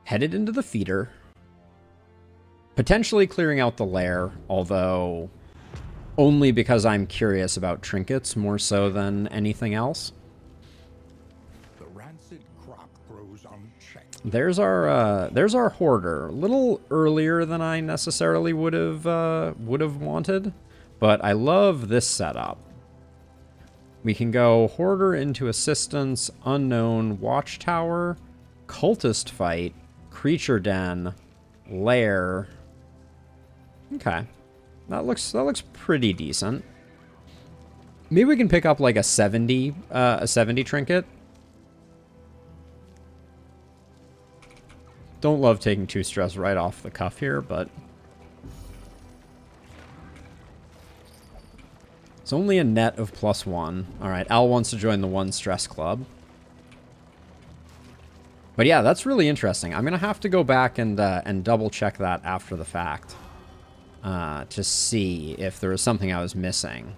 Headed into the feeder. Potentially clearing out the lair, although only because I'm curious about trinkets more so than anything else. The rancid crop grows unchecked. There's our hoarder. A little earlier than I necessarily would have wanted, but I love this setup. We can go hoarder into assistance, unknown, watchtower, cultist fight, creature den, lair. Okay. That looks pretty decent. Maybe we can pick up like a 70 trinket. Don't love taking 2 stress right off the cuff here, but it's only a net of +1. All right, Al wants to join the 1 stress club. But yeah, that's really interesting. I'm gonna have to go back and double check that after the fact. To see if there was something I was missing.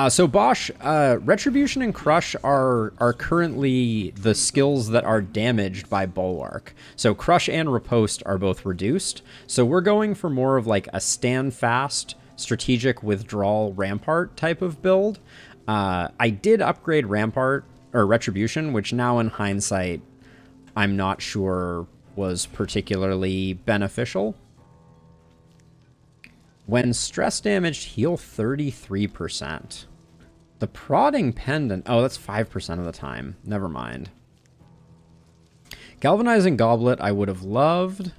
So Bosch, Retribution and Crush are currently the skills that are damaged by Bulwark. So Crush and Riposte are both reduced. So we're going for more of like a stand fast, strategic withdrawal Rampart type of build. I did upgrade Rampart, or Retribution, which now in hindsight, I'm not sure was particularly beneficial. When stress damaged, heal 33%. The prodding pendant, oh, that's 5% of the time. Never mind. Galvanizing goblet, I would have loved.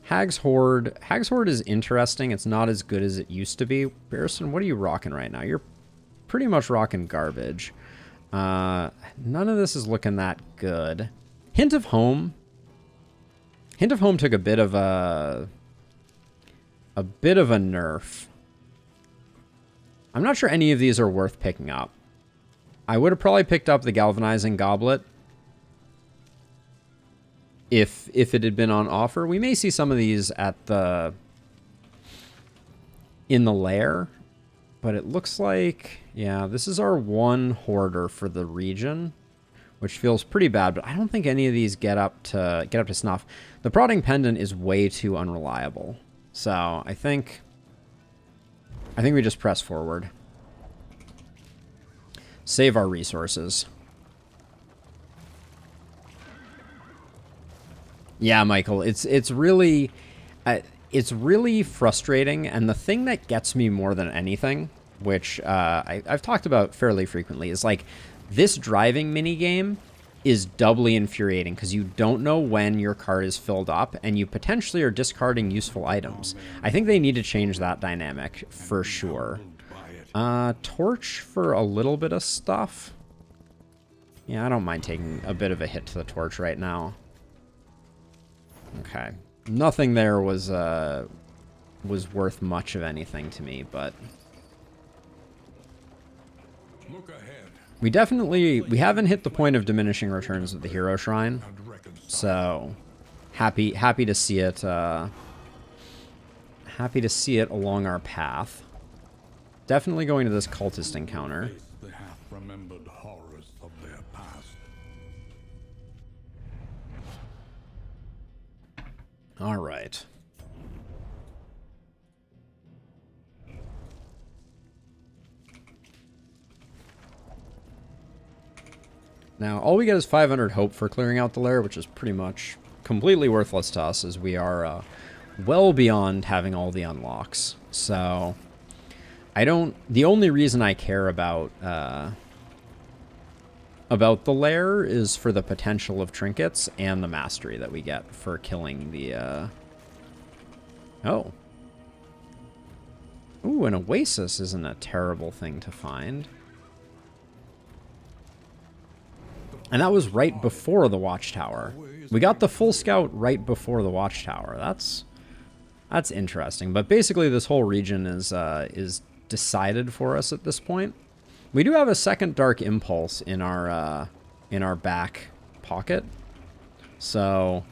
Hag's Hoard. Hag's Hoard is interesting. It's not as good as it used to be. Barristan, what are you rocking right now? You're pretty much rocking garbage. None of this is looking that good. Hint of Home. Hint of Home took a bit of a nerf. I'm not sure any of these are worth picking up. I would have probably picked up the Galvanizing Goblet if it had been on offer. We may see some of these at in the lair, but it looks like, yeah, this is our 1 hoarder for the region, which feels pretty bad, but I don't think any of these get up to snuff. The prodding pendant is way too unreliable. So I think we just press forward. Save our resources. Yeah, Michael, it's really frustrating, and the thing that gets me more than anything, which I've talked about fairly frequently, is like this driving minigame is doubly infuriating because you don't know when your card is filled up and you potentially are discarding useful items. I think they need to change that dynamic for sure. Torch for a little bit of stuff. Yeah, I don't mind taking a bit of a hit to the torch right now. Okay. Nothing there was worth much of anything to me, but Look ahead. we haven't hit the point of diminishing returns with the Hero Shrine. So happy to see it along our path. Definitely going to this cultist encounter. The half-remembered horrors of their past. All right. Now, all we get is 500 hope for clearing out the lair, which is pretty much completely worthless to us, as we are well beyond having all the unlocks. So, the only reason I care about the lair is for the potential of trinkets and the mastery that we get for killing the, oh. Ooh, an oasis isn't a terrible thing to find. And that was right before the watchtower. We got the full scout right before the watchtower. That's interesting. But basically, this whole region is decided for us at this point. We do have a second Dark Impulse in our back pocket, so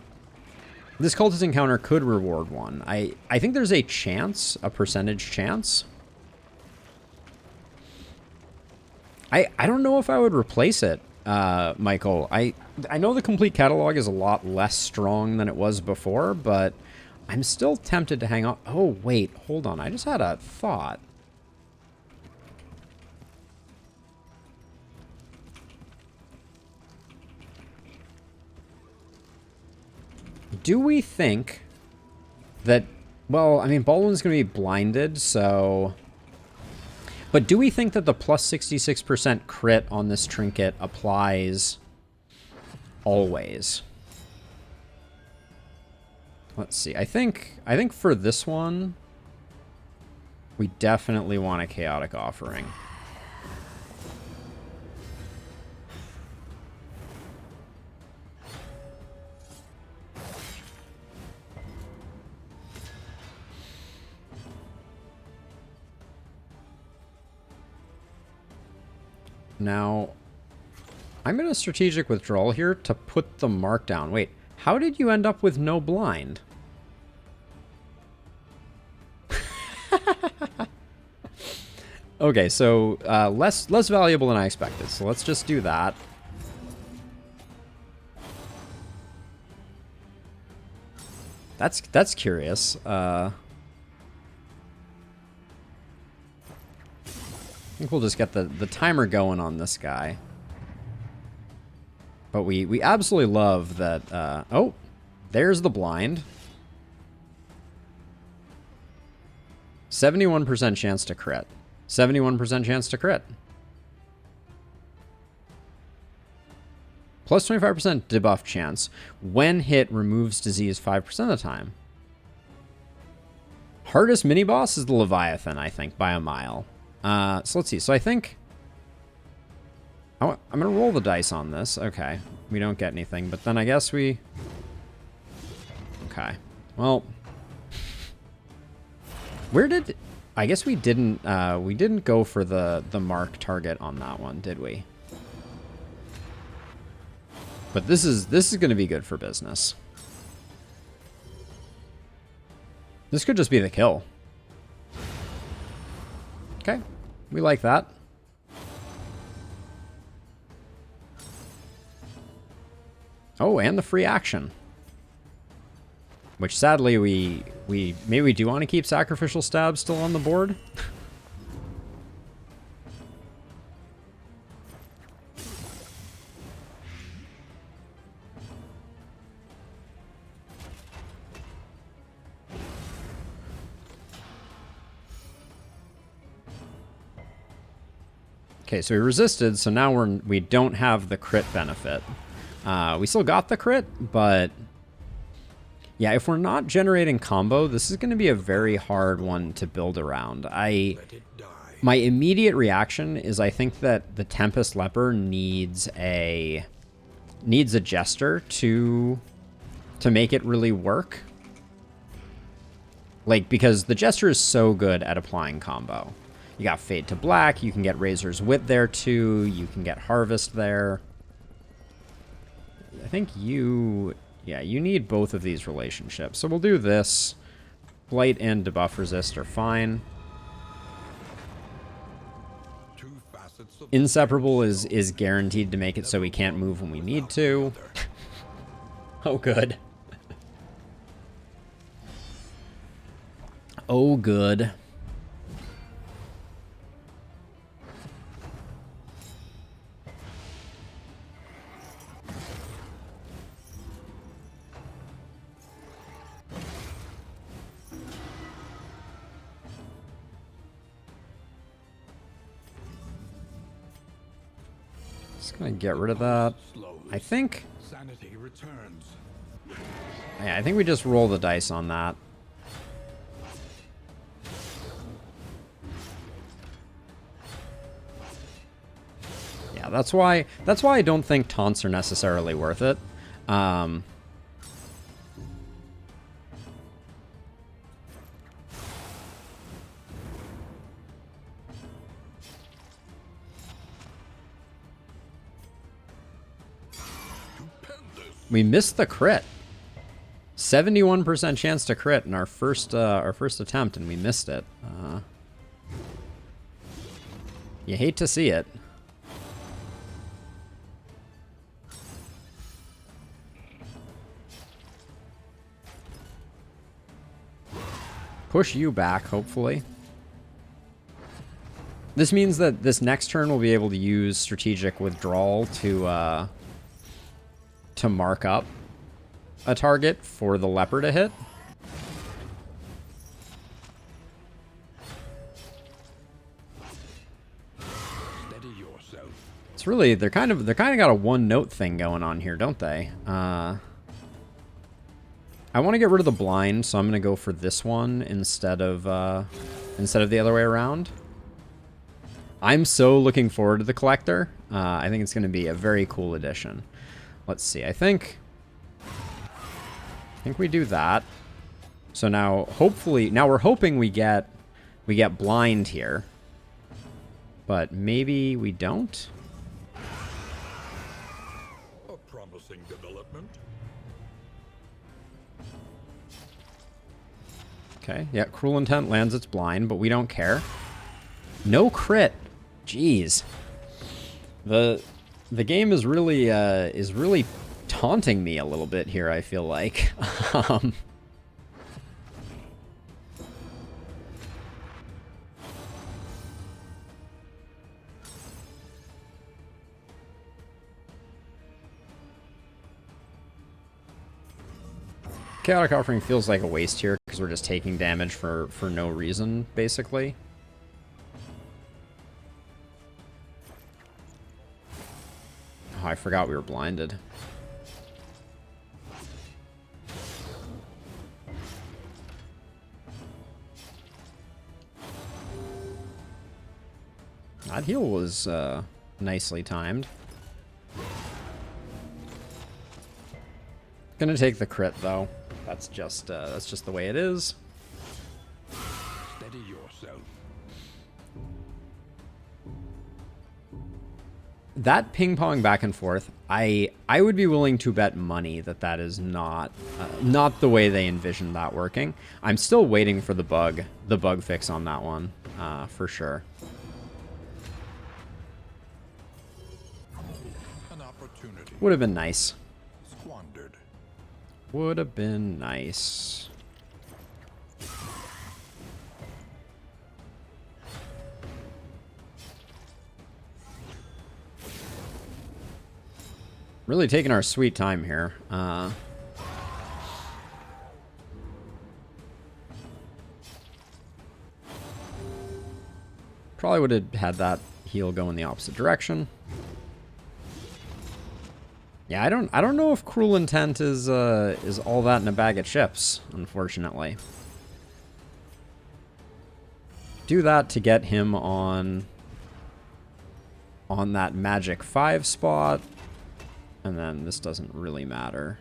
this cultist encounter could reward one. I think there's a chance, a percentage chance. I don't know if I would replace it, Michael. I know the complete catalog is a lot less strong than it was before, but I'm still tempted to hang on. Oh, wait, hold on. I just had a thought. Do we think that, well, I mean, Baldwin's going to be blinded, so... But do we think that the plus 66% crit on this trinket applies always? Let's see. I think for this one, we definitely want a chaotic offering. Now, I'm in a strategic withdrawal here to put the mark down. Wait, how did you end up with no blind? Okay, so less valuable than I expected. So let's just do that. That's curious. I think we'll just get the timer going on this guy. But we absolutely love that. Oh, there's the blind. 71% chance to crit. 71% chance to crit. Plus 25% debuff chance. When hit, removes disease 5% of the time. Hardest mini-boss is the Leviathan, I think, by a mile. So let's see. So I think... I'm going to roll the dice on this. Okay. We don't get anything, but then I guess we... Okay. Well... Where did... I guess we didn't go for the mark target on that one, did we? But this is going to be good for business. This could just be the kill. Okay. We like that. Oh, and the free action. Which sadly maybe we do want to keep sacrificial stab still on the board. Okay, so we resisted, so now we don't have the crit benefit. We still got the crit, but yeah, if we're not generating combo, this is going to be a very hard one to build around. My immediate reaction is I think that the Tempest Leper needs a Jester to make it really work. Like, because the Jester is so good at applying combo. You got Fade to Black, you can get Razor's Wit there too, you can get Harvest there. I think you need both of these relationships. So we'll do this. Blight and Debuff Resist are fine. Inseparable is guaranteed to make it so we can't move when we need to. Oh, good. Oh, good. Just gonna get rid of that. I think... Yeah, I think we just roll the dice on that. Yeah, that's why I don't think taunts are necessarily worth it. We missed the crit. 71% chance to crit in our first attempt, and we missed it. You hate to see it. push you back, hopefully. This means that this next turn we'll be able to use strategic withdrawal to mark up a target for the leper to hit. Steady yourself. It's really they're kind of got a one note thing going on here, don't they? I want to get rid of the blind, so I'm gonna go for this one instead of the other way around. I'm so looking forward to the collector. I think it's gonna be a very cool addition. Let's see. I think we do that. So now, hopefully, now we're hoping we get blind here, but maybe we don't. A promising development. Okay. Yeah. Cruel Intent lands its blind, but we don't care. No crit. Jeez. The game is really taunting me a little bit here, I feel like. Chaotic Offering feels like a waste here because we're just taking damage for no reason, basically. Oh, I forgot we were blinded. That heal was nicely timed. Gonna take the crit though. That's just the way it is. Steady yourself. That ping pong back and forth, I would be willing to bet money that is not the way they envisioned that working. I'm still waiting for the bug fix on that one, for sure. An opportunity. Would have been nice. Squandered. Would have been nice. Really taking our sweet time here. Probably would have had that heal go in the opposite direction. Yeah, I don't know if Cruel Intent is all that in a bag of chips, unfortunately. Do that to get him on that magic 5 spot. And then this doesn't really matter.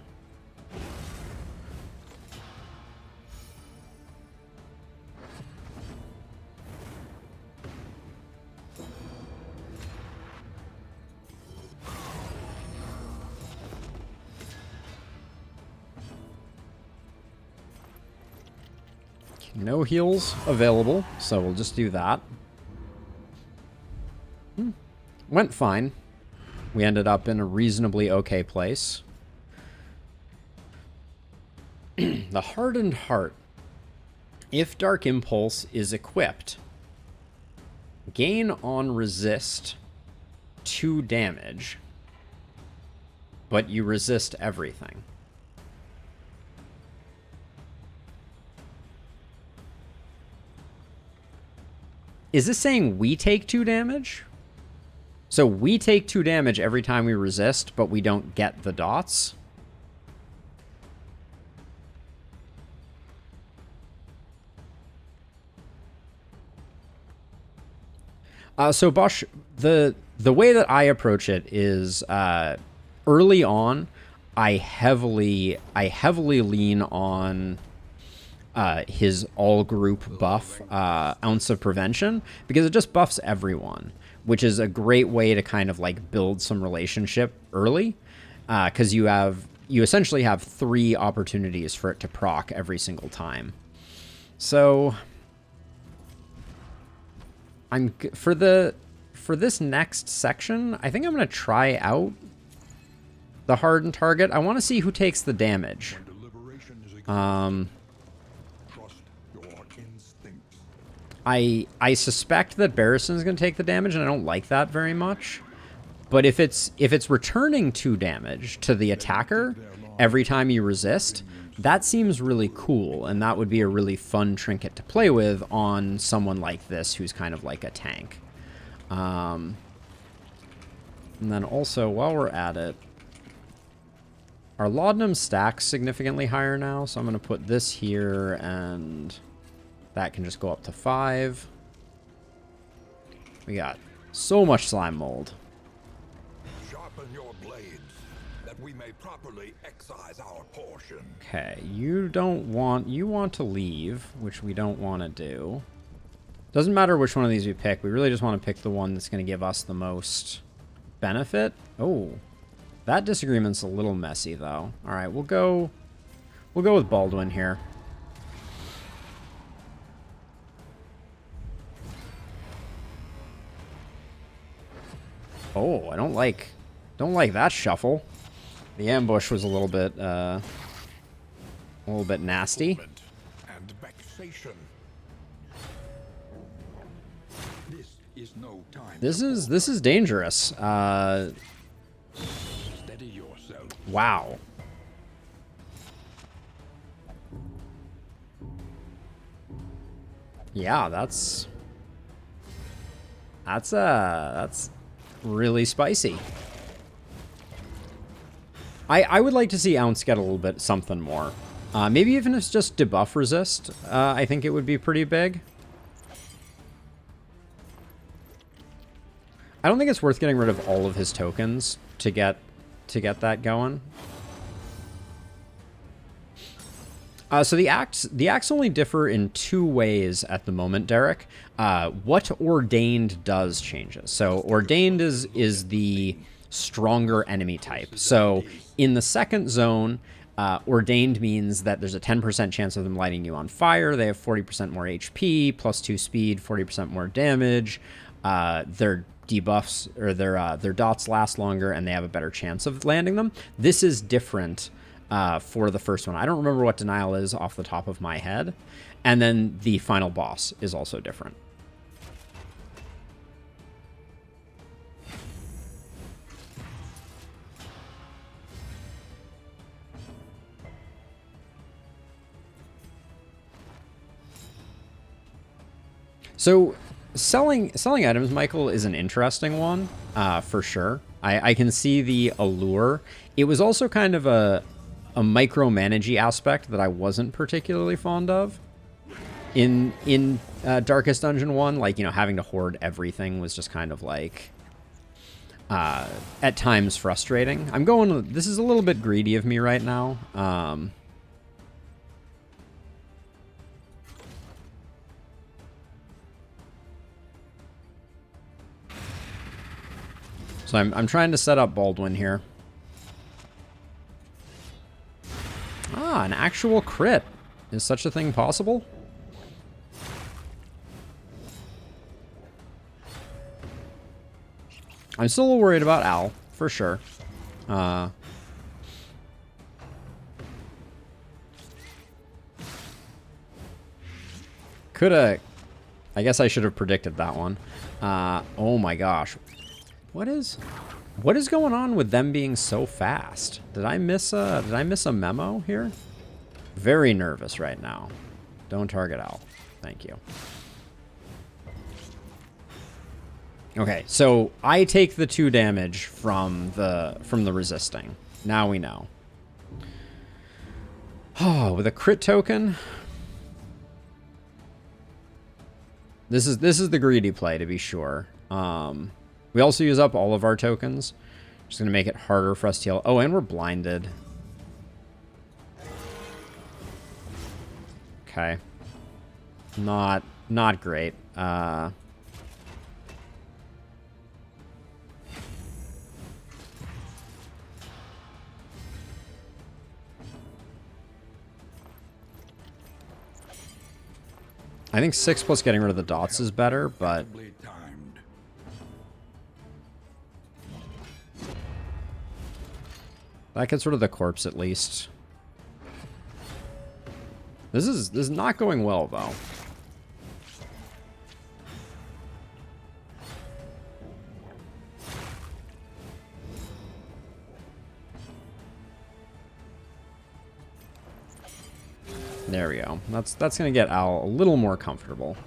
No heals available, so we'll just do that. Went fine. We ended up in a reasonably okay place. The Hardened Heart. If Dark Impulse is equipped, gain on resist 2 damage, but you resist everything. Is this saying we take 2 damage? So we take 2 damage every time we resist, but we don't get the dots? So Bosch, the way that I approach it is early on, I heavily lean on his all group buff, Ounce of Prevention, because it just buffs everyone, which is a great way to kind of like build some relationship early, because you essentially have 3 opportunities for it to proc every single time. So for this next section, I think I'm gonna try out the Hardened Target. I want to see who takes the damage. Trust your I suspect that Barristan's going to take the damage, and I don't like that very much. But if it's returning 2 damage to the attacker every time you resist, that seems really cool, and that would be a really fun trinket to play with on someone like this who's kind of like a tank. And then also, while we're at it, our laudanum stacks significantly higher now, so I'm going to put this here, and that can just go up to 5. We got so much slime mold. Sharpen your blades, that we may properly excise our portion. Okay, you want to leave, which we don't want to do. Doesn't matter which one of these we pick. We really just want to pick the one that's going to give us the most benefit. Oh, that disagreement's a little messy, though. All right, we'll go with Baldwin here. Oh, I don't like that shuffle. The ambush was a little bit nasty. And vexation. This is no time. This is dangerous. Steady yourself. Wow. Yeah, that's really spicy. I would like to see Ounce get a little bit something more. Maybe even if it's just debuff resist, I think it would be pretty big. I don't think it's worth getting rid of all of his tokens to get that going. So the acts only differ in 2 ways at the moment, Derek. What Ordained does changes. So Ordained is the stronger enemy type. So in the second zone, Ordained means that there's a 10% chance of them lighting you on fire. They have 40% more HP, plus 2 speed, 40% more damage. Their debuffs or their dots last longer, and they have a better chance of landing them. This is different for the first one. I don't remember what Denial is off the top of my head. And then the final boss is also different. So selling items, Michael, is an interesting one, for sure. I can see the allure. It was also kind of a micromanagey aspect that I wasn't particularly fond of. In Darkest Dungeon 1, like, you know, having to hoard everything was just kind of like, at times frustrating. This is a little bit greedy of me right now. So I'm trying to set up Baldwin here. Ah, an actual crit. Is such a thing possible? I'm still a little worried about Al, for sure. Coulda... I guess I should have predicted that one. Oh my gosh. What is going on with them being so fast? Did I miss a memo here? Very nervous right now. Don't target Al. Thank you. Okay, so I take the 2 damage from the resisting. Now we know. Oh, with a crit token. This is the greedy play, to be sure. We also use up all of our tokens. Just gonna make it harder for us to heal. Oh, and we're blinded. Okay. Not great. I think 6 plus getting rid of the dots is better, but that gets rid of the corpse at least. This is not going well though. There we go. That's going to get Al a little more comfortable.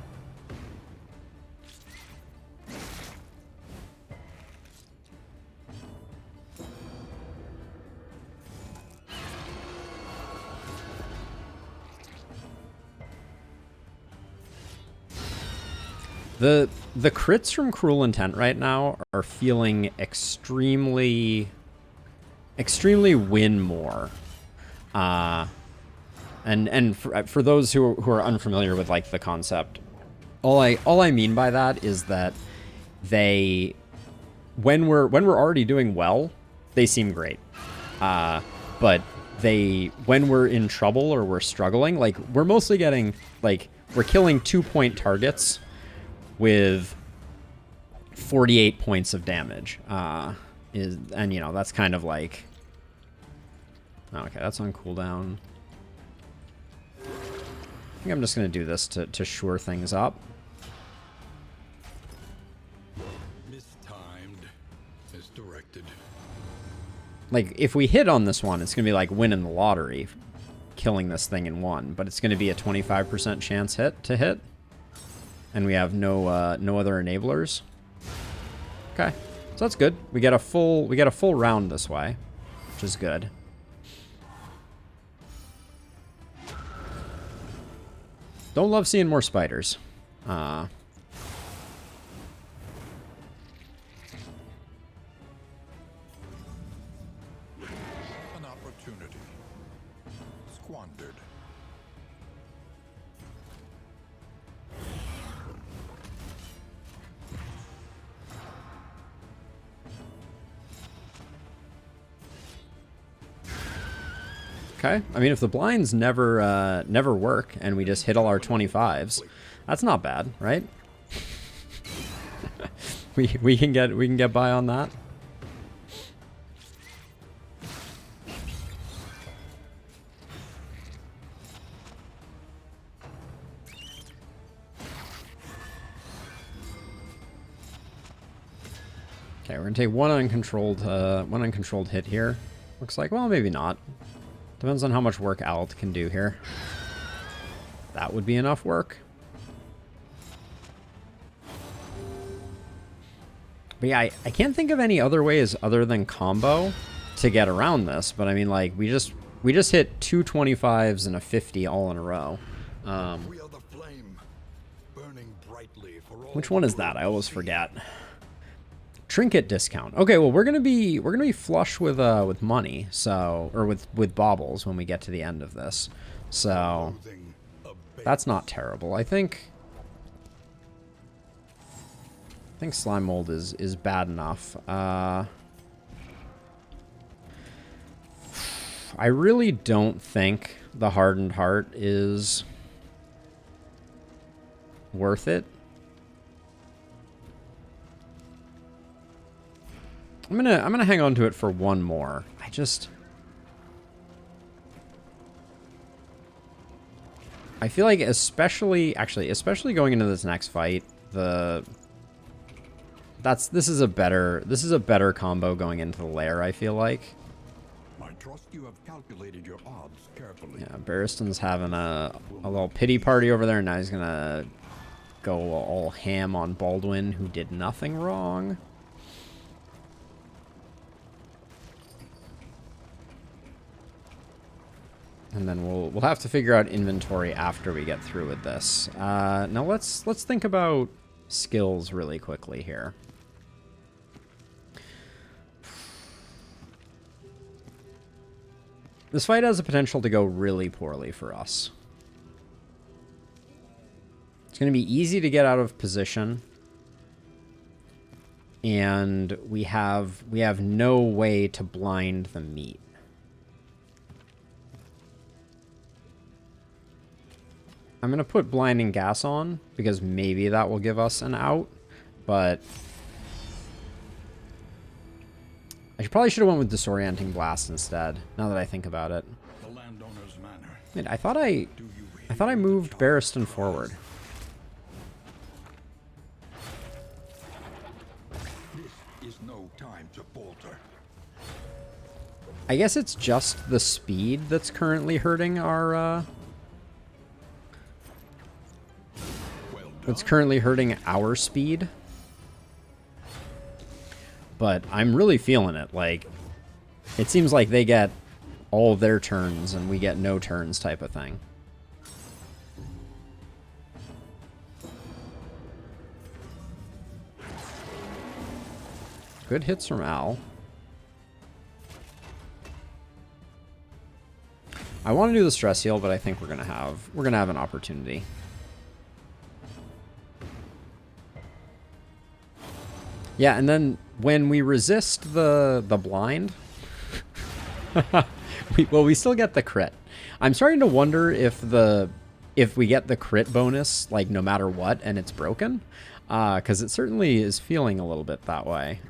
The crits from Cruel Intent right now are feeling extremely win more. And for those who are unfamiliar with like the concept, all I mean by that is that when we're already doing well, they seem great. But when we're in trouble or we're struggling, like we're mostly getting like we're killing 2-point targets with 48 points of damage. And you know, that's kind of like, okay, that's on cooldown. I think I'm just going to do this to shore things up. Mistimed as directed. Like, if we hit on this one, it's going to be like winning the lottery, killing this thing in one. But it's going to be a 25% chance to hit. And we have no other enablers. Okay, so that's good. We get a full round this way, which is good. Don't love seeing more spiders. An opportunity squandered. Okay, I mean, if the blinds never work and we just hit all our 25s, that's not bad, right? we can get by on that. Okay, we're gonna take one uncontrolled hit here. Looks like, well, maybe not. Depends on how much work Alt can do here. That would be enough work. But yeah, I can't think of any other ways other than combo to get around this. But I mean, like, we just hit 2 25s and a 50 all in a row. We are the flame, burning brightly for all. Which one is that? I always forget. Trinket discount. Okay, well, we're gonna be flush with money, so, or with baubles when we get to the end of this, so that's not terrible. I think slime mold is bad enough. I really don't think the hardened heart is worth it. I'm gonna hang on to it for one more. I feel like especially going into this next fight, this is a better combo going into the lair, I feel like. I trust you have calculated your odds carefully. Yeah, Barristan's having a little pity party over there, and now he's gonna go all ham on Baldwin, who did nothing wrong. And then we'll have to figure out inventory after we get through with this. Now let's think about skills really quickly here. This fight has the potential to go really poorly for us. It's going to be easy to get out of position. And we have no way to blind the meat. I'm going to put blinding gas on because maybe that will give us an out, but I probably should have went with disorienting blast instead, now that I think about it. The landowner's manor. Wait, I thought I moved Barristan forward. This is no time to falter. I guess it's just the speed that's currently hurting our It's currently hurting our speed. But I'm really feeling it. Like, it seems like they get all of their turns and we get no turns type of thing. Good hits from Al. I want to do the stress heal, but I think we're gonna have an opportunity. Yeah, and then when we resist the blind, we still get the crit. I'm starting to wonder if we get the crit bonus like no matter what, and it's broken, because it certainly is feeling a little bit that way.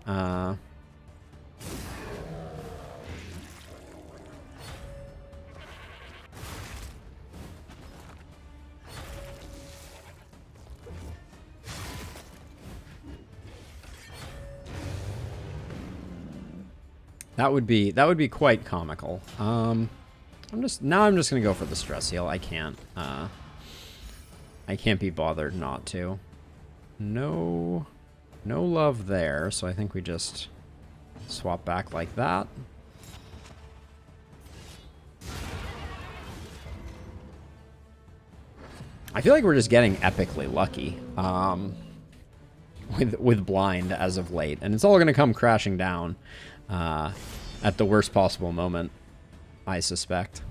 That would be quite comical. I'm just gonna go for the stress heal. I can't be bothered not to. No love there, so I think we just swap back like that. I feel like we're just getting epically lucky with blind as of late, and it's all gonna come crashing down at the worst possible moment, I suspect.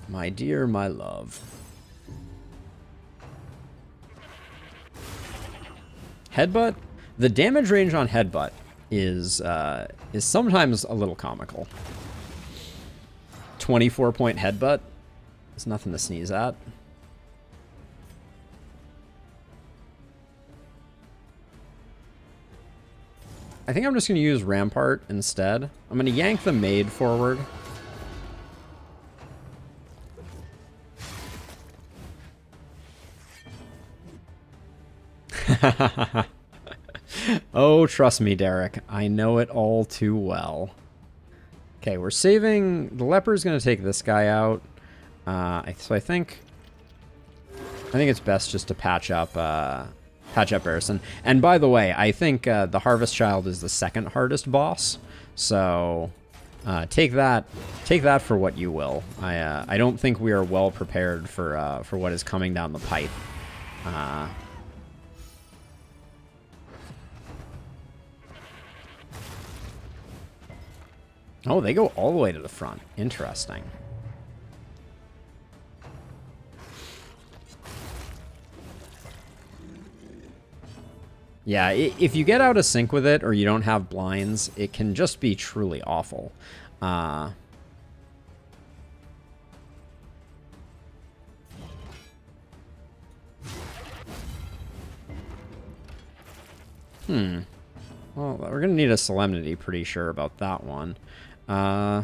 My dear, my love. Headbutt? The damage range on Headbutt is sometimes a little comical. 24-point Headbutt is nothing to sneeze at. I think I'm just going to use Rampart instead. I'm going to yank the Maid forward. Oh, trust me, Derek. I know it all too well. Okay, we're saving... The Leper's going to take this guy out. So I think it's best just to patch up Barrison. And by the way, I think the Harvest Child is the second hardest boss. So take that for what you will. I don't think we are well prepared for what is coming down the pipe. Oh, they go all the way to the front. Interesting. Yeah, if you get out of sync with it or you don't have blinds, it can just be truly awful. Well, we're going to need a Solemnity, pretty sure about that one. I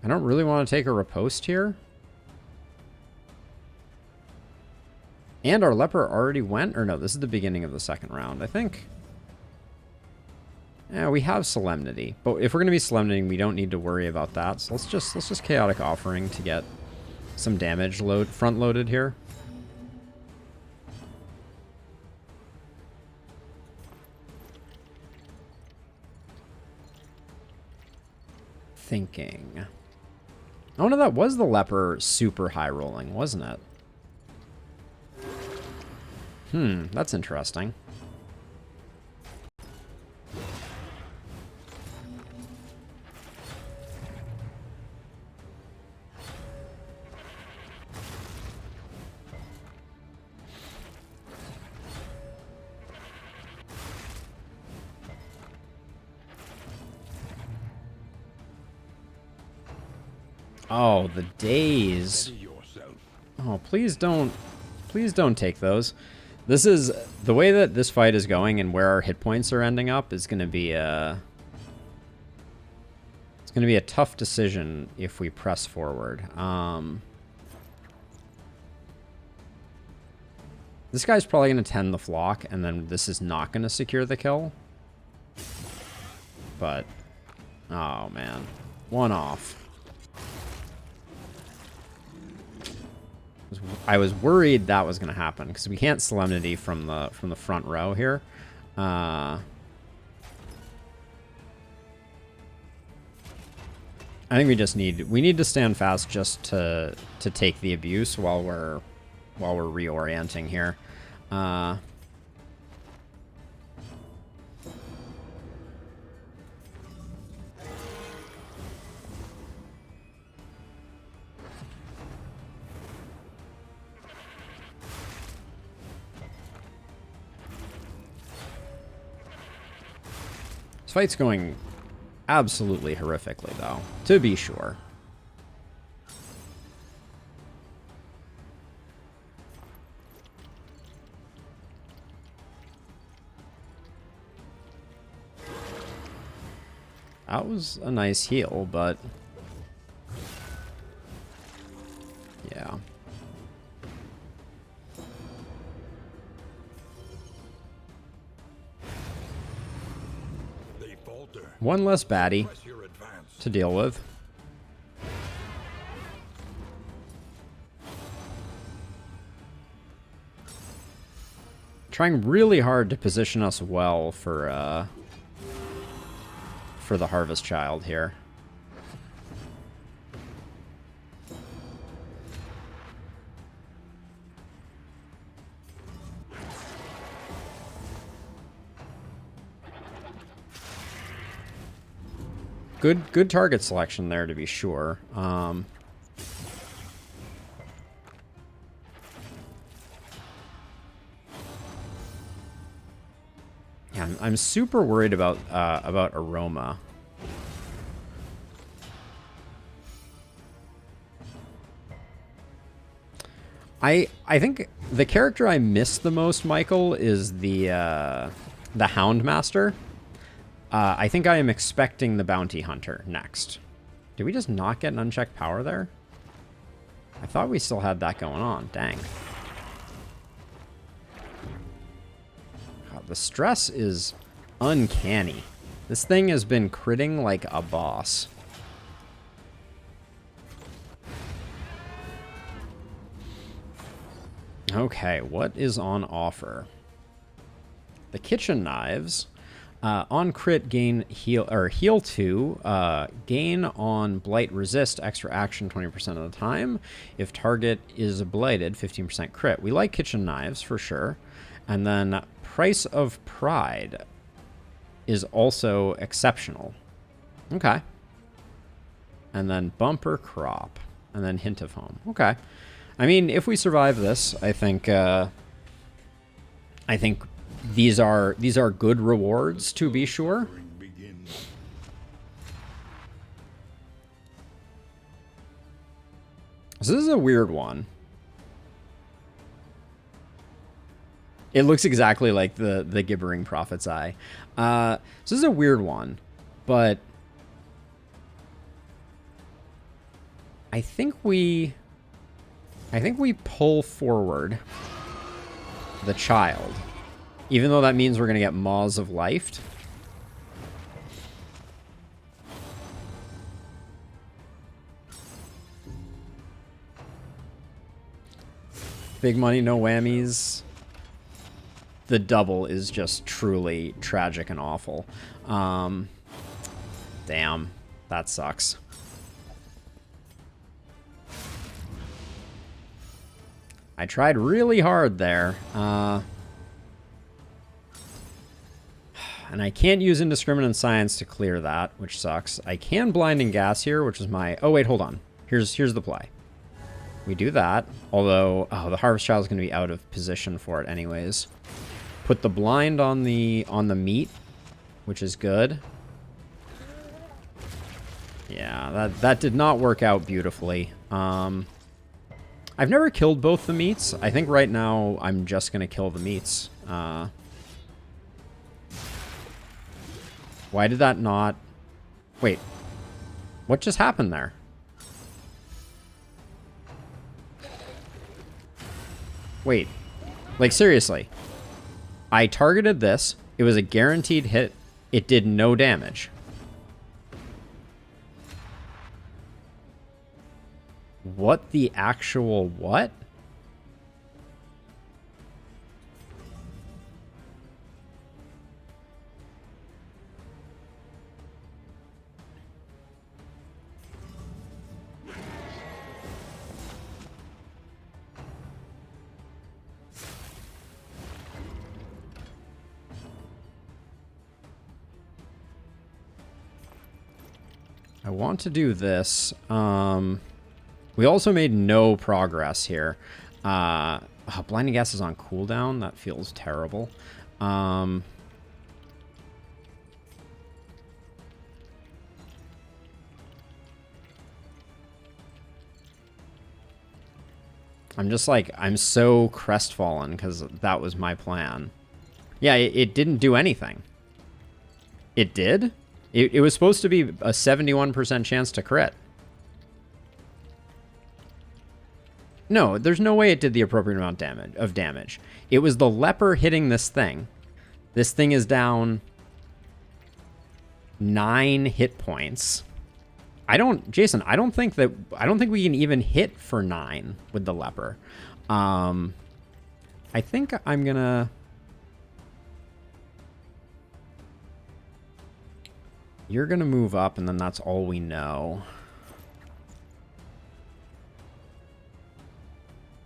don't really want to take a riposte here. And our Leper already went? Or no, this is the beginning of the second round, I think. Yeah, we have Solemnity. But if we're going to be Solemnity, we don't need to worry about that. So let's just Chaotic Offering to get some damage front-loaded here. Thinking. Oh no, that was the Leper super high rolling, wasn't it? That's interesting. Oh, the days. Oh, please don't take those. This is the way that this fight is going and where our hit points are ending up is going to be it's going to be a tough decision if we press forward. This guy's probably going to tend the flock, and then this is not going to secure the kill. But, oh man. One off. I was worried that was going to happen, because we can't Solemnity from the front row here. I think we need to stand fast just to take the abuse while we're reorienting here. This fight's going absolutely horrifically, though, to be sure. That was a nice heal, but yeah. One less baddie to deal with. Trying really hard to position us well for the Harvest Child here. Good target selection there, to be sure. Yeah, I'm super worried about Aroma. I think the character I miss the most, Michael, is the Houndmaster. I think I am expecting the Bounty Hunter next. Did we just not get an unchecked power there? I thought we still had that going on. Dang. God, the stress is uncanny. This thing has been critting like a boss. Okay, what is on offer? The kitchen knives. On crit, gain heal 2. Gain on blight resist extra action 20% of the time. If target is blighted, 15% crit. We like kitchen knives for sure. And then price of pride is also exceptional. Okay. And then bumper crop. And then hint of home. Okay. I mean, if we survive this, I think these are good rewards, to be sure. So this is a weird one. It looks exactly like the Gibbering Prophet's Eye. So this is a weird one, but I think we pull forward the child. Even though that means we're going to get Maws of Life. Big money, no whammies. The double is just truly tragic and awful. Damn, that sucks. I tried really hard there. And I can't use Indiscriminate Science to clear that, which sucks. I can Blinding Gas here, which is my... Oh, wait, hold on. Here's the play. We do that, although... Oh, the Harvest Child is going to be out of position for it anyways. Put the blind on the meat, which is good. Yeah, that did not work out beautifully. I've never killed both the meats. I think right now I'm just going to kill the meats. Why did that not... Wait. What just happened there? Wait. Like, seriously. I targeted this. It was a guaranteed hit. It did no damage. What the actual what? I want to do this. We also made no progress here. Oh, blinding gas is on cooldown. That feels terrible. I'm just like, I'm so crestfallen because that was my plan. Yeah, it didn't do anything. It did? It was supposed to be a 71% chance to crit. No, there's no way it did the appropriate amount of damage. It was the leper hitting this thing. This thing is down 9 hit points. Jason, I don't think we can even hit for 9 with the leper. I think I'm gonna... You're gonna move up, and then that's all we know.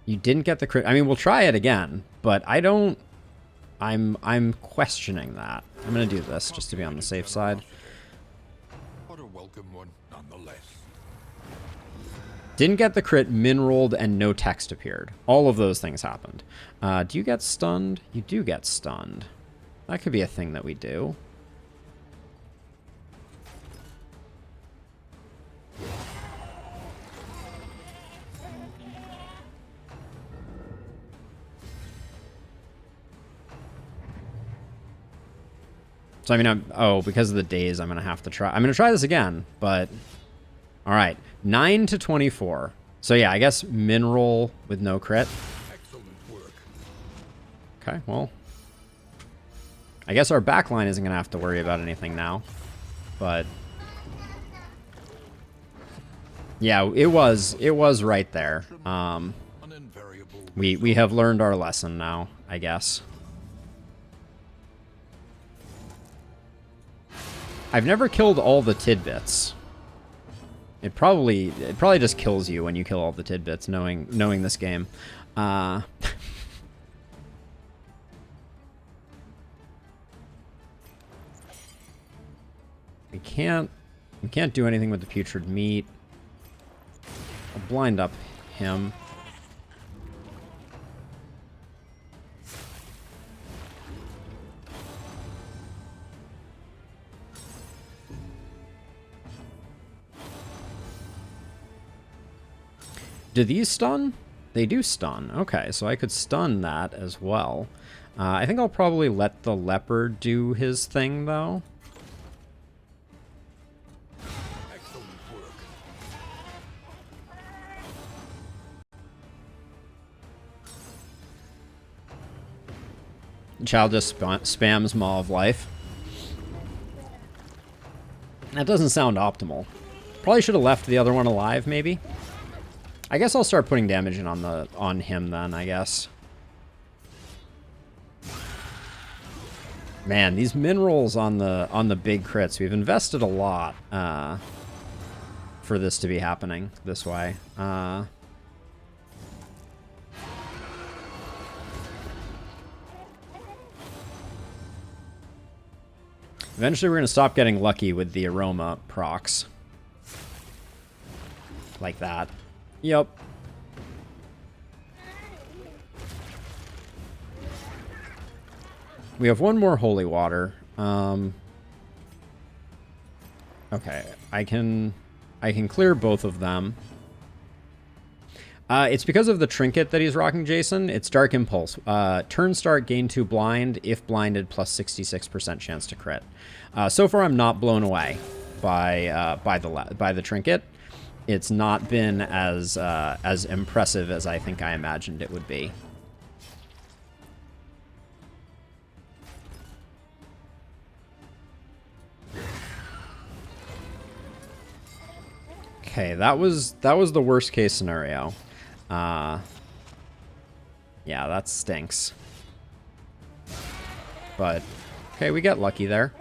You didn't get the crit. I mean, we'll try it again, but I'm questioning that. I'm gonna do this just to be on the safe side. What a welcome one, nonetheless. Didn't get the crit, min rolled, and no text appeared. All of those things happened. Do you get stunned? You do get stunned. That could be a thing that we do. So, I mean, because of the days, I'm going to have to try. I'm going to try this again, but... All right. 9 to 24. So, yeah, I guess min roll with no crit. Excellent work. Okay, well... I guess our backline isn't going to have to worry about anything now. But... Yeah, it was right there. We have learned our lesson now, I guess. I've never killed all the tidbits. It probably just kills you when you kill all the tidbits, knowing this game. We can't do anything with the putrid meat. I'll blind up him. Do these stun? They do stun. Okay, so I could stun that as well. I think I'll probably let the leopard do his thing, though. Excellent work. Child just spams Maw of Life. That doesn't sound optimal. Probably should have left the other one alive, maybe. I guess I'll start putting damage in on him then, I guess. Man, these min rolls on the big crits, we've invested a lot for this to be happening this way. Eventually we're going to stop getting lucky with the aroma procs. Like that. Yep. We have one more holy water. Okay, I can clear both of them. It's because of the trinket that he's rocking, Jason. It's Dark Impulse. Turn start, gain 2 blind. If blinded, plus 66% chance to crit. So far, I'm not blown away by the trinket. It's not been as impressive as I think I imagined it would be. Okay, that was the worst case scenario. Yeah, that stinks. But okay, we get lucky there.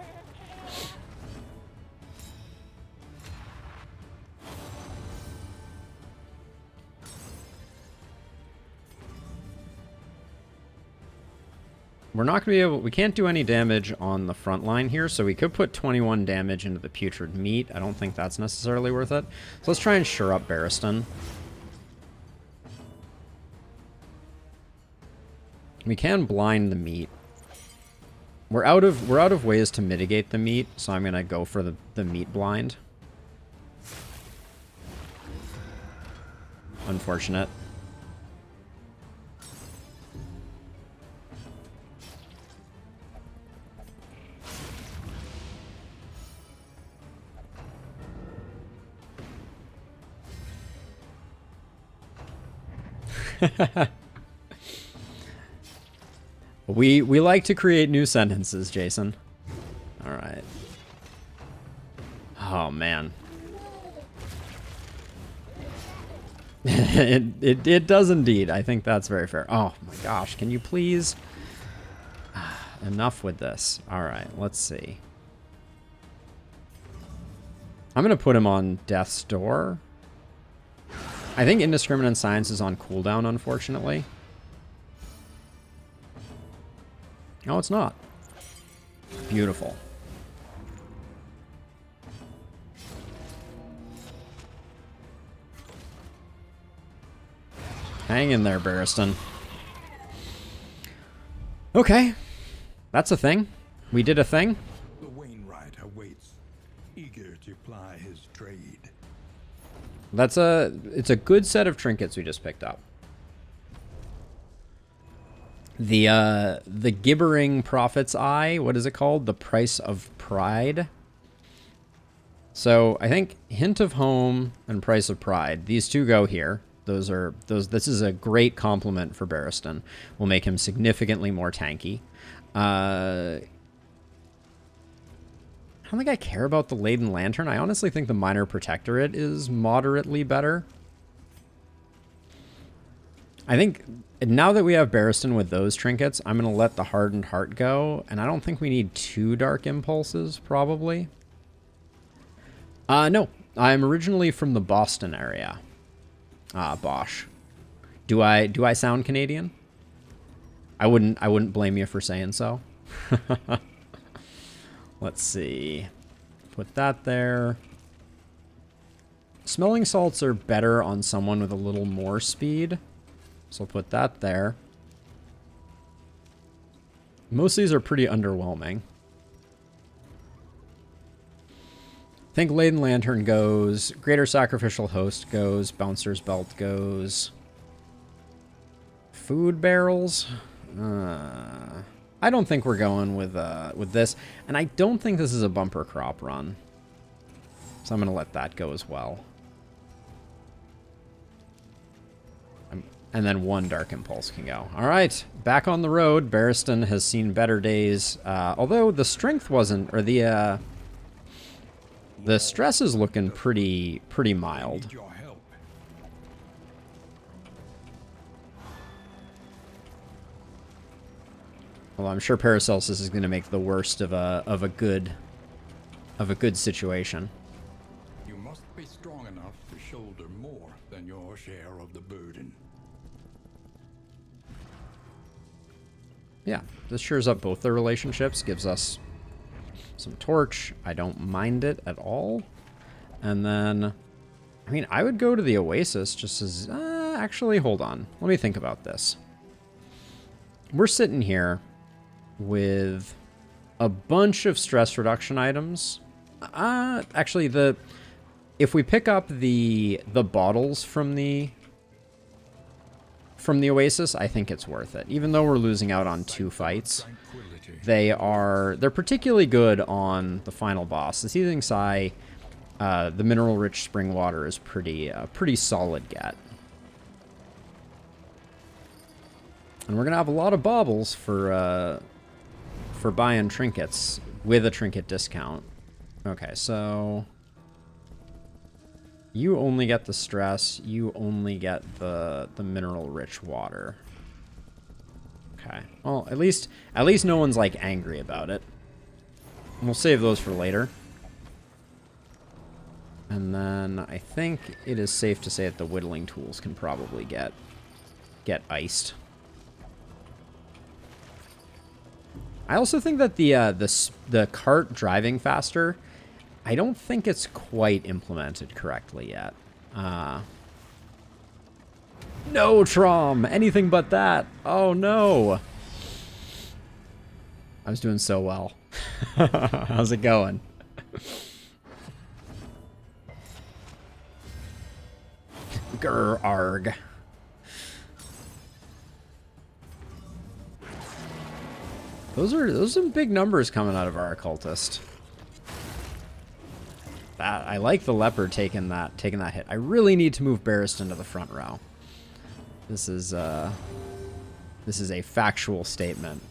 We're not going to be able... We can't do any damage on the front line here, so we could put 21 damage into the putrid meat. I don't think that's necessarily worth it. So let's try and sure up Barristan. We can blind the meat. We're out of ways to mitigate the meat, so I'm going to go for the meat blind. Unfortunate. We like to create new sentences, Jason. All right. Oh man. it does indeed. I think that's very fair. Oh my gosh, can you please enough with this. All right, let's see. I'm going to put him on Death's Door. I think Indiscriminate Science is on cooldown, unfortunately. No, it's not. Beautiful. Hang in there, Barristan. Okay. That's a thing. We did a thing. The Wainwright awaits, eager to ply his trade. It's a good set of trinkets we just picked up. The Gibbering Prophet's Eye, what is it called? The Price of Pride. So I think Hint of Home and Price of Pride, these two go here. This is a great compliment for Barristan. Will make him significantly more tanky. I don't think I care about the Laden Lantern. I honestly think the Minor Protectorate is moderately better. I think now that we have Barristan with those trinkets, I'm going to let the Hardened Heart go, and I don't think we need 2 Dark Impulses, probably. No. I'm originally from the Boston area. Bosh. Do I sound Canadian? I wouldn't blame you for saying so. Let's see. Put that there. Smelling salts are better on someone with a little more speed. So I'll put that there. Most of these are pretty underwhelming. I think Laden Lantern goes. Greater Sacrificial Host goes. Bouncer's Belt goes. Food Barrels. I don't think we're going with this. And I don't think this is a bumper crop run. So I'm going to let that go as well. And then 1 Dark Impulse can go. All right, back on the road. Barristan has seen better days. Although the strength wasn't, or the stress is looking pretty mild. Well, I'm sure Paracelsus is going to make the worst of a good situation. You must be strong enough to shoulder more than your share of the burden. Yeah, this shores up both their relationships, gives us some torch. I don't mind it at all. And then, I mean, I would go to the Oasis just as... actually, hold on. Let me think about this. We're sitting here with a bunch of stress reduction items. Actually, if we pick up the bottles from the Oasis, I think it's worth it. Even though we're losing out on 2 fights, they're particularly good on the final boss. The Seething Sigh, the mineral-rich spring water is pretty solid get. And we're gonna have a lot of baubles for buying trinkets with a trinket discount. Okay, so You only get the stress. You only get the mineral-rich water. Okay. Well, at least no one's like angry about it. And we'll save those for later. And then I think it is safe to say that the whittling tools can probably get iced. I also think that the cart driving faster, I don't think it's quite implemented correctly yet. No, Trom! Anything but that! Oh, no! I was doing so well. How's it going? Grr, arg. Those are some big numbers coming out of our occultist. I like the leopard taking that hit. I really need to move Barristan to the front row. This is a factual statement.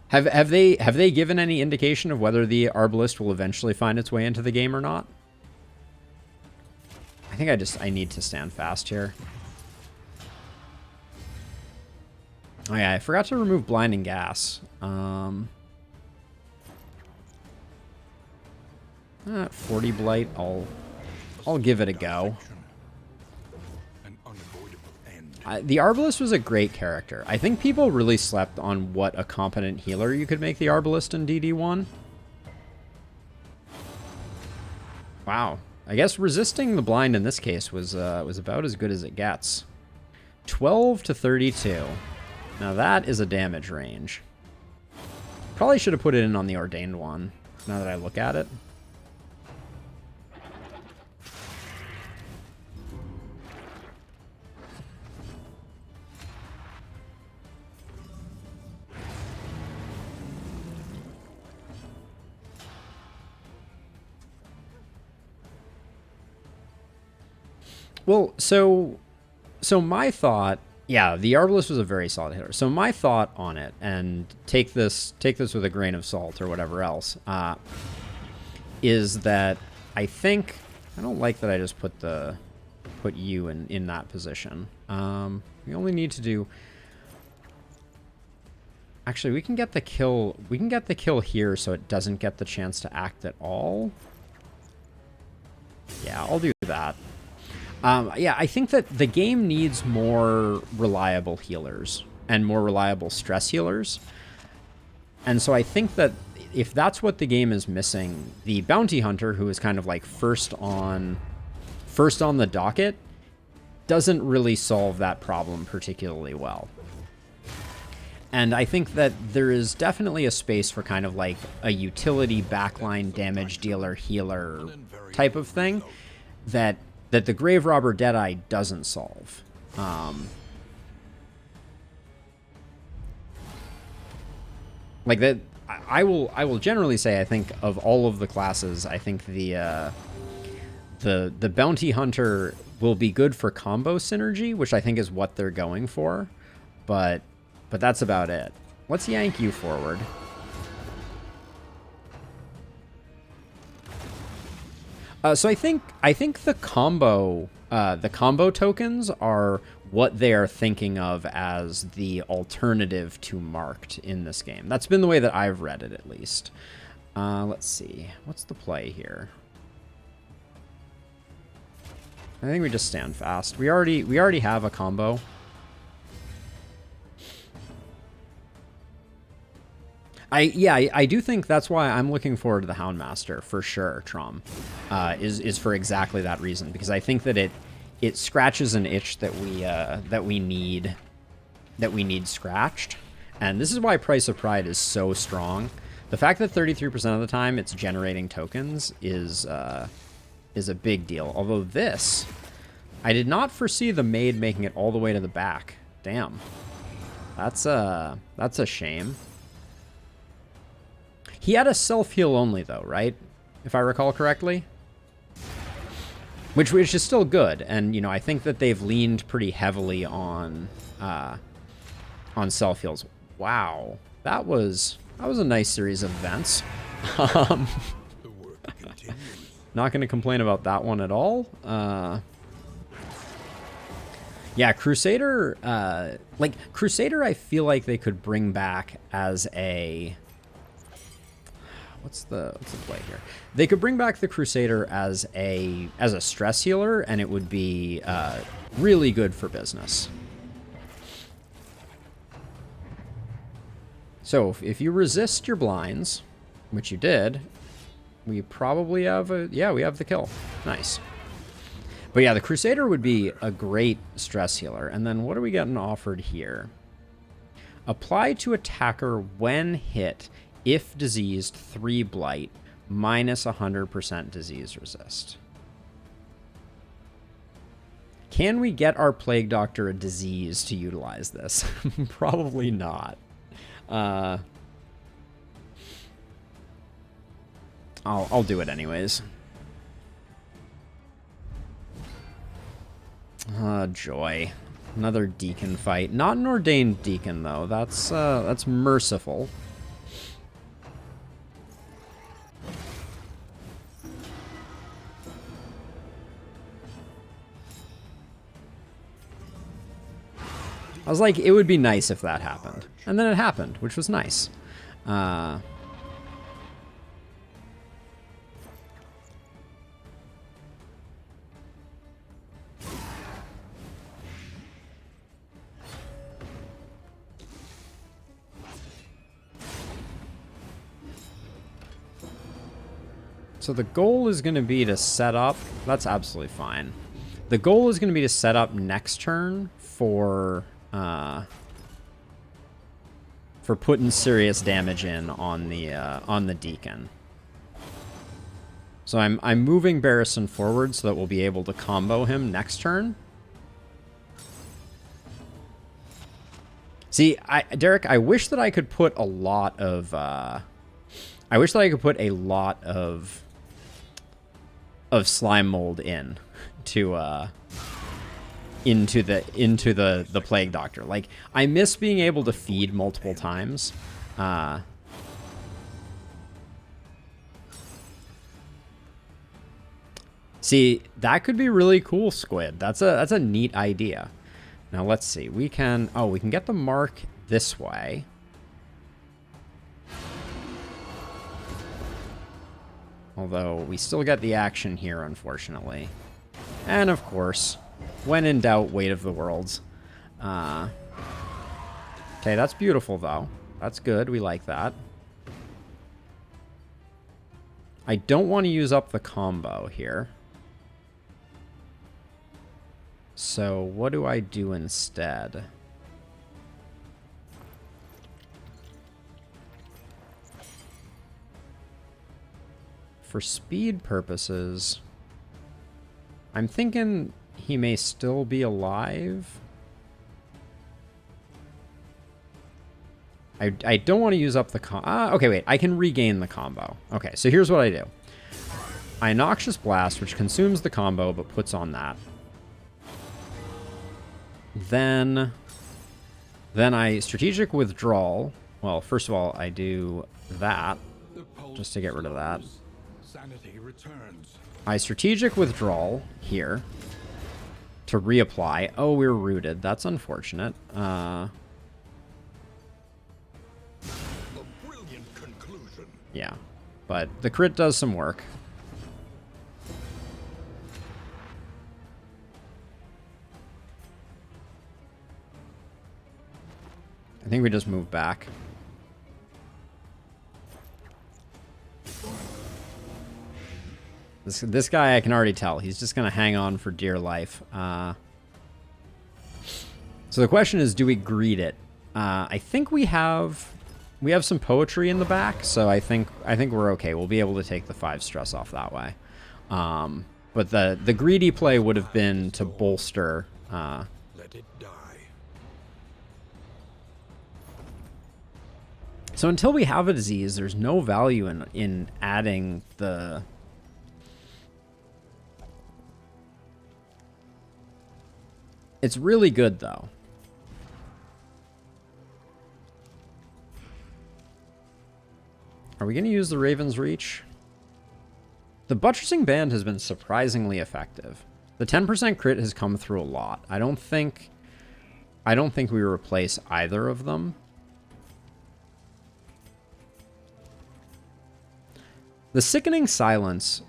Have they given any indication of whether the Arbalist will eventually find its way into the game or not? I think I need to stand fast here. Oh yeah, I forgot to remove blinding gas. 40 blight. I'll give it a go. The Arbalist was a great character. I think people really slept on what a competent healer you could make the Arbalist in DD1. Wow. I guess resisting the blind in this case was about as good as it gets. 12 to 32. Now that is a damage range. Probably should have put it in on the Ordained one, now that I look at it. Well, so my thought, yeah, the Arbalist was a very solid hitter. So my thought on it, and take this with a grain of salt or whatever else, is that I think I don't like that I just put you in that position. We only need to do. Actually, we can get the kill. We can get the kill here, so it doesn't get the chance to act at all. Yeah, I'll do that. Yeah, I think that the game needs more reliable healers and more reliable stress healers. And so I think that if that's what the game is missing, the bounty hunter, who is kind of like first on the docket, doesn't really solve that problem particularly well. And I think that there is definitely a space for kind of like a utility backline damage dealer healer type of thing that the Grave Robber Deadeye doesn't solve. Like that, I will generally say I think of all of the classes, I think the bounty hunter will be good for combo synergy, which I think is what they're going for, but that's about it. Let's yank you forward. So I think the combo tokens are what they are thinking of as the alternative to marked in this game. That's been the way that I've read it, at least. Let's see, what's the play here? I think we just stand fast. We already have a combo. I do think that's why I'm looking forward to the Houndmaster for sure, Trom. Is for exactly that reason, because I think that it scratches an itch that we need scratched. And this is why Price of Pride is so strong. The fact that 33% of the time it's generating tokens is a big deal. Although this, I did not foresee the maid making it all the way to the back. Damn. That's a shame. He had a self-heal only, though, right? If I recall correctly. Which is still good. And, you know, I think that they've leaned pretty heavily on self-heals. Wow. That was a nice series of events. The work continues. Not going to complain about that one at all. Yeah, Crusader, Crusader I feel like they could bring back as a... What's the play here? They could bring back the Crusader as a stress healer, and it would be really good for business. So if you resist your blinds, which you did, we probably have we have the kill. Nice. But yeah, the Crusader would be a great stress healer. And then what are we getting offered here? Apply to attacker when hit, if diseased, 3 blight, minus 100% disease resist. Can we get our Plague Doctor a disease to utilize this? Probably not. I'll do it anyways. Joy. Another deacon fight. Not an ordained deacon though. That's merciful. I was like, it would be nice if that happened. And then it happened, which was nice. So the goal is going to be to set up... That's absolutely fine. The goal is going to be to set up next turn for putting serious damage in on the Deacon. So I'm moving Barrison forward so that we'll be able to combo him next turn. See, Derek, I wish that I could put a lot of... I wish that I could put a lot of slime mold in to into the Plague Doctor. Like, I miss being able to feed multiple times. See, that could be really cool, Squid. That's a neat idea. Now let's see. We can get the mark this way. Although, we still get the action here, unfortunately. And, of course, when in doubt, Weight of the Worlds. Okay, that's beautiful, though. That's good. We like that. I don't want to use up the combo here. So, what do I do instead? For speed purposes, I'm thinking he may still be alive. I don't want to use up the okay, wait. I can regain the combo. Okay, so here's what I do. I Noxious Blast, which consumes the combo, but puts on that. Then I Strategic Withdrawal. Well, first of all, I do that, just to get rid of that. Sanity returns. I Strategic Withdrawal here to reapply. Oh, we're rooted. That's unfortunate. A brilliant conclusion. Yeah, but the crit does some work. I think we just move back. This guy, I can already tell. He's just going to hang on for dear life. So the question is, do we greet it? I think we have some poetry in the back, so I think we're okay. We'll be able to take the 5 stress off that way. But the greedy play would have been to bolster. Let it die. So until we have a disease, there's no value in adding the... It's really good, though. Are we going to use the Raven's Reach? The buttressing band has been surprisingly effective. The 10% crit has come through a lot. I don't think we replace either of them. The Sickening Silence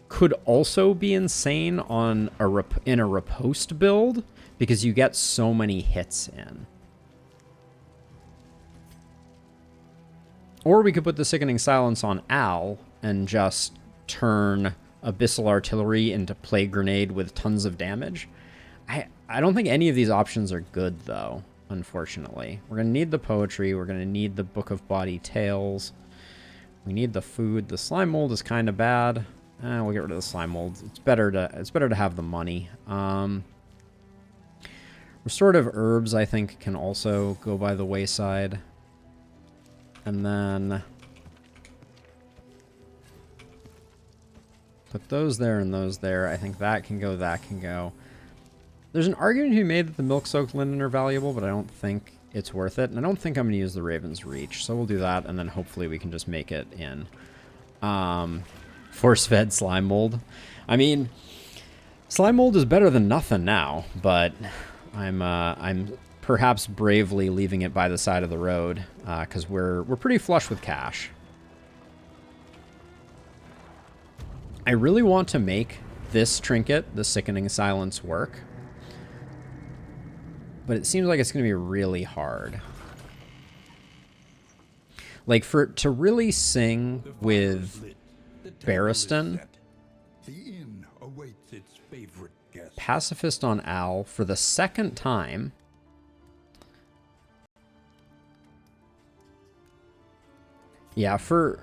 could also be insane on in a riposte build because you get so many hits in. Or we could put the Sickening Silence on Al and just turn Abyssal Artillery into Plague Grenade with tons of damage. I don't think any of these options are good, though, unfortunately. We're going to need the poetry. We're going to need the Book of Bawdy Tales. We need the food. The slime mold is kind of bad. We'll get rid of the slime mold. It's better to have the money. Restorative herbs, I think, can also go by the wayside. And then put those there and those there. I think that can go, that can go. There's an argument to be made that the milk-soaked linden are valuable, but I don't think it's worth it. And I don't think I'm going to use the Raven's Reach. So we'll do that, and then hopefully we can just make it in. Force-fed slime mold. I mean, slime mold is better than nothing now, but I'm perhaps bravely leaving it by the side of the road because we're pretty flush with cash. I really want to make this trinket, the Sickening Silence, work, but it seems like it's going to be really hard. Like, to really sing with Barristan, Pacifist on Al for the second time. Yeah, for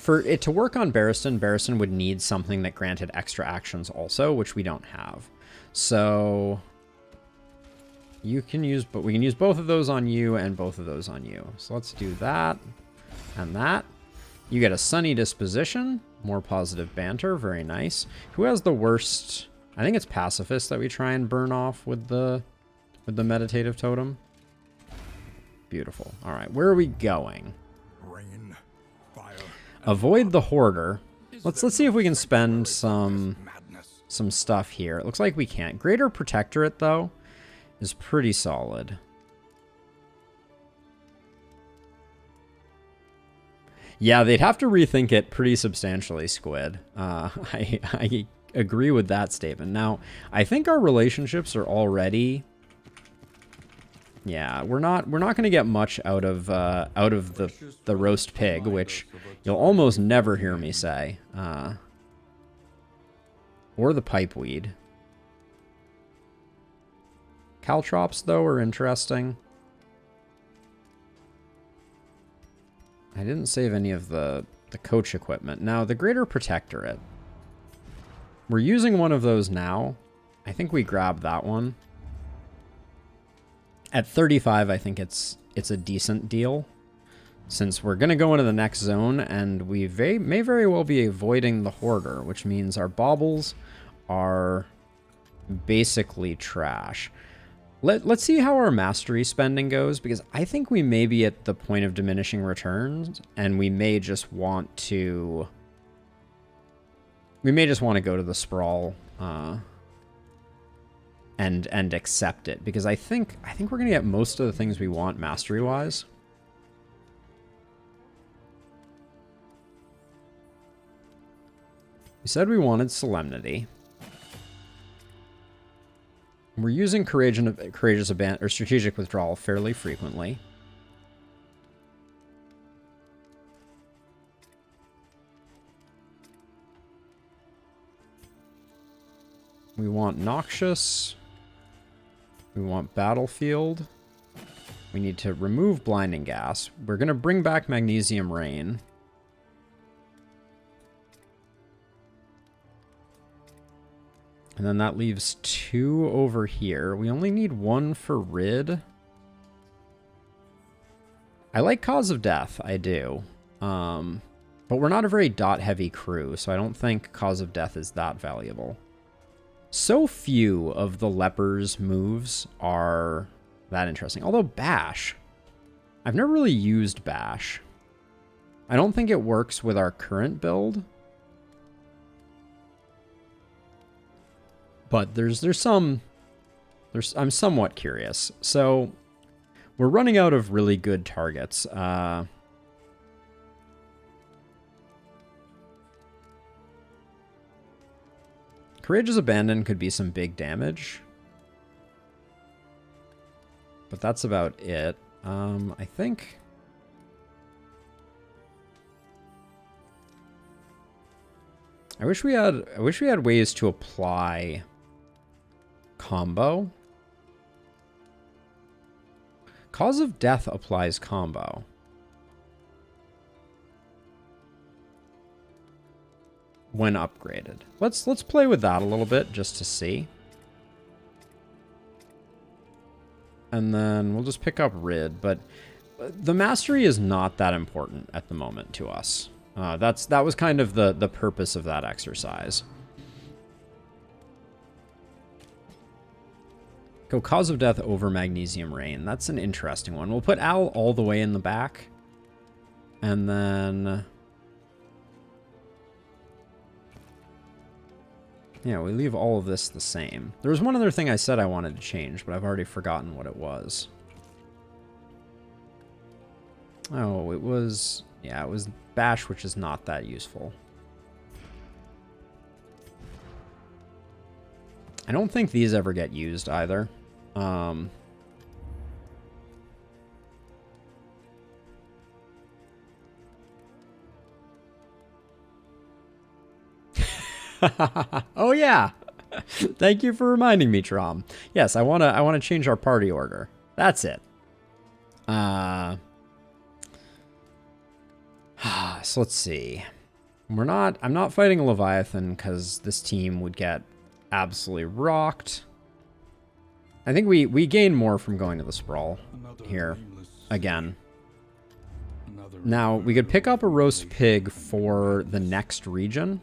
it to work on Barristan, Barristan would need something that granted extra actions also, which we don't have. So you can use, but we can use both of those on you and both of those on you. So let's do that and that. You get a sunny disposition, more positive banter, very nice. Who has the worst? I think it's Pacifist that we try and burn off with the meditative totem. Beautiful. All right, where are we going? Rain, fire, avoid the Hoarder. Let's see if we can spend some stuff here. It looks like we can't. Greater Protectorate, though, is pretty solid. Yeah, they'd have to rethink it pretty substantially, Squid. I agree with that statement. Now, I think our relationships are already... Yeah, we're not going to get much out of the roast pig, which you'll almost never hear me say. Or the pipeweed. Caltrops, though, are interesting. I didn't save any of the coach equipment. Now, the Greater Protectorate. We're using one of those now. I think we grab that one. At 35, I think it's a decent deal. Since we're going to go into the next zone, and we may very well be avoiding the Hoarder, which means our baubles are basically trash. Let's see how our mastery spending goes, because I think we may be at the point of diminishing returns, and we may just want to... go to the Sprawl and accept it, because I think we're going to get most of the things we want mastery-wise. We said we wanted Solemnity. We're using Courageous Abandon or Strategic Withdrawal fairly frequently. We want Noxious. We want Battlefield. We need to remove Blinding Gas. We're going to bring back Magnesium Rain. And then that leaves 2 over here. We only need 1 for Rid. I like Cause of Death, I do. But we're not a very dot-heavy crew, so I don't think Cause of Death is that valuable. So few of the Leper's moves are that interesting. Although Bash. I've never really used Bash. I don't think it works with our current build. But I'm somewhat curious. So we're running out of really good targets. Courageous Abandon could be some big damage. But that's about it. I think... I wish we had ways to apply combo. Cause of Death applies combo. When upgraded. Let's play with that a little bit just to see. And then we'll just pick up Rid, but the mastery is not that important at the moment to us. That was kind of the purpose of that exercise. Go Cause of Death over Magnesium Rain. That's an interesting one. We'll put Al all the way in the back. And then... yeah, we leave all of this the same. There was one other thing I said I wanted to change, but I've already forgotten what it was. Oh, it was... yeah, it was Bash, which is not that useful. I don't think these ever get used either. Oh yeah. Thank you for reminding me, Trom. Yes, I wanna change our party order. That's it. So let's see. I'm not fighting a Leviathan because this team would get absolutely rocked. I think we gain more from going to the Sprawl here again. Now, we could pick up a roast pig for the next region.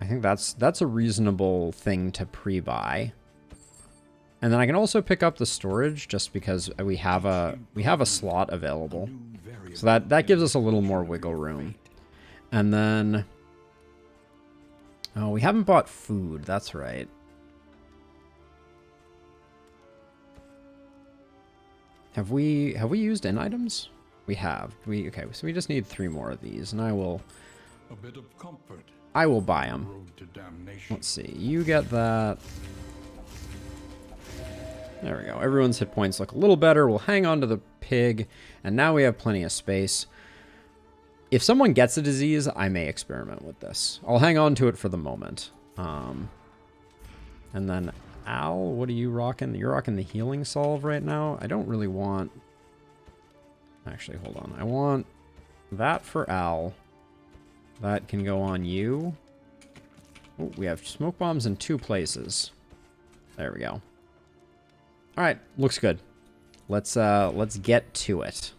I think that's a reasonable thing to pre-buy. And then I can also pick up the storage just because we have a slot available. So that gives us a little more wiggle room. And then oh, we haven't bought food, that's right. Have we used in items? We have. Okay, so we just need 3 more of these, and I will buy them. Let's see. You get that. There we go. Everyone's hit points look a little better. We'll hang on to the pig, and now we have plenty of space. If someone gets a disease, I may experiment with this. I'll hang on to it for the moment. And then Al, what are you rocking? You're rocking the healing salve right now. I don't really want... actually, hold on. I want that for Al. That can go on you. Oh, we have smoke bombs in 2 places. There we go. All right, looks good. Let's get to it.